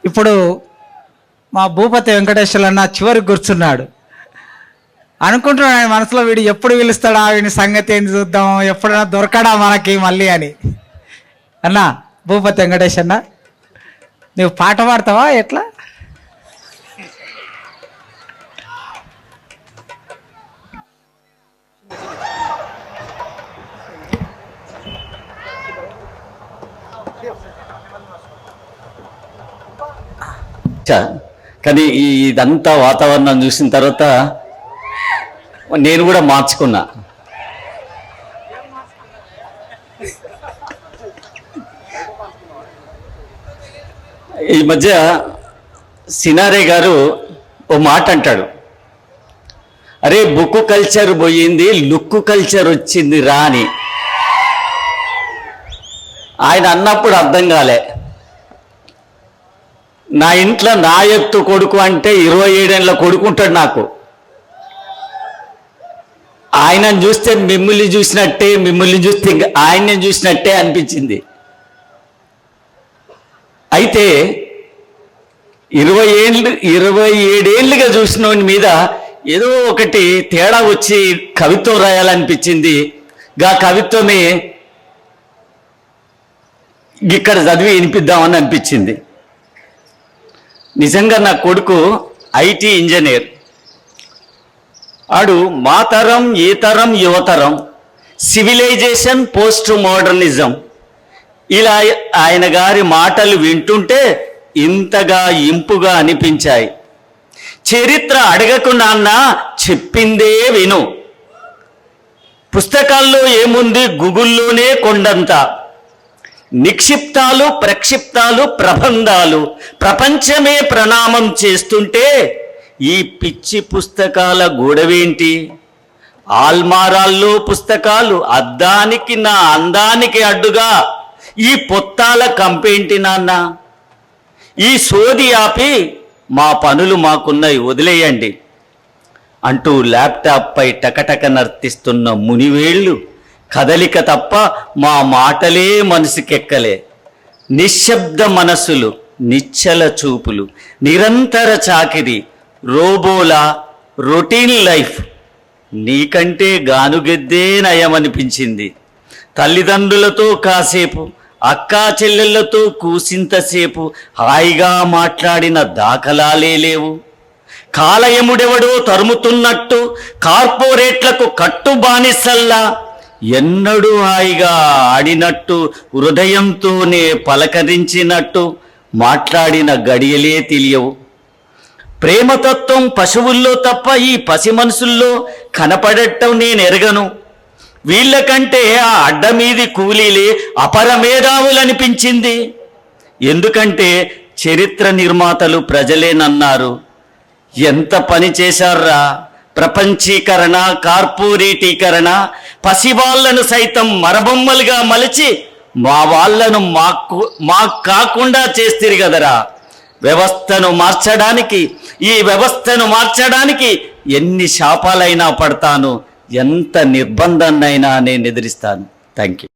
ఇప్పుడు మా భూపతి వెంకటేశ్వర అన్న చివరికి కూర్చున్నాడు. అనుకుంటున్నాడు ఆయన మనసులో, వీడు ఎప్పుడు పిలుస్తాడా, వీడి సంగతి ఏంటి చూద్దాం, ఎప్పుడైనా దొరకడా మనకి మళ్ళీ అని. అన్న భూపతి వెంకటేష్ అన్న, నువ్వు పాట పాడతావా ఎట్లా? కానీ ఇదంతా వాతావరణం చూసిన తర్వాత నేను కూడా మార్చుకున్నా. ఈ మధ్య సినారే గారు ఓ మాట అంటాడు, అరే బుక్ కల్చర్ పోయింది, లుక్ కల్చర్ వచ్చింది రా అని. ఆయన అన్నప్పుడు అర్థం కాలే. నా ఇంట్లో నా ఎత్తు కొడుకు అంటే 27 ఏళ్ళ కొడుకు ఉంటాడు నాకు. ఆయనను చూస్తే మిమ్మల్ని చూసినట్టే, మిమ్మల్ని చూస్తే ఆయన్ని చూసినట్టే అనిపించింది. అయితే 27 ఏళ్ళుగా చూసిన మీద ఏదో ఒకటి తేడా వచ్చి కవిత్వం రాయాలనిపించింది. గా కవిత్వమే ఇక్కడ చదివి వినిపిద్దామని అనిపించింది. నిజంగా నా కొడుకు ఐటీ ఇంజనీర్. ఆడు మా తరం, ఈ తరం, యువతరం, సివిలైజేషన్, పోస్ట్ మోడర్నిజం, ఇలా ఆయన గారి మాటలు వింటుంటే ఇంతగా ఇంపుగా అనిపించాయి. చరిత్ర అడగకు నాన్న, చెప్పిందే విను. పుస్తకాల్లో ఏముంది, గూగుల్లోనే కొండంత. నిక్షిప్తాలు, ప్రక్షిప్తాలు, ప్రబంధాలు ప్రపంచమే ప్రణామం చేస్తుంటే ఈ పిచ్చి పుస్తకాల గొడవేంటి? ఆల్మారాల్లో పుస్తకాలు అద్దానికి నా అందానికి అడ్డుగా ఈ పొత్తాల కంపేంటి నాన్న? ఈ సోది ఆపి మా పనులు మాకున్నాయి వదిలేయండి అంటూ ల్యాప్టాప్ పై టకటక నర్తిస్తున్న మునివేళ్ళు కదలిక తప్ప మా మాటలే మనసుకెక్కలే. నిశ్శబ్ద మనసులు, నిశ్చల చూపులు, నిరంతర చాకిరి, రోబోలా రొటీన్ లైఫ్. నీకంటే గానుగెద్దే నయమనిపించింది. తల్లిదండ్రులతో కాసేపు, అక్కా చెల్లెళ్లతో కూసింతసేపు హాయిగా మాట్లాడిన దాఖలాలే లేవు. కాలయముడెవడో తరుముతున్నట్టు, కార్పొరేట్లకు కట్టు బానిసల్లా ఎన్నడూ హాయిగా ఆడినట్టు, హృదయంతోనే పలకరించినట్టు మాట్లాడిన గడియలే తెలియవు. ప్రేమతత్వం పశువుల్లో తప్ప ఈ పసి మనసుల్లో కనపడటం నేను ఎరగను. వీళ్ళకంటే ఆ అడ్డమీది కూలీలే అపరమేధావులనిపించింది. ఎందుకంటే చరిత్ర నిర్మాతలు ప్రజలేనన్నారు. ఎంత పని చేశారా? ప్రపంచీకరణ, కార్పొరేటీకరణ, పసివాళ్లను సైతం మరబొమ్మలుగా మలిచి మా వాళ్లను మాకు కాకుండా చేస్తారు కదరా. వ్యవస్థను మార్చడానికి, ఈ వ్యవస్థను మార్చడానికి ఎన్ని శాపాలైనా పడతాను, ఎంత నిర్బంధాన్నైనా నేను ఎదిరిస్తాను. Thank you.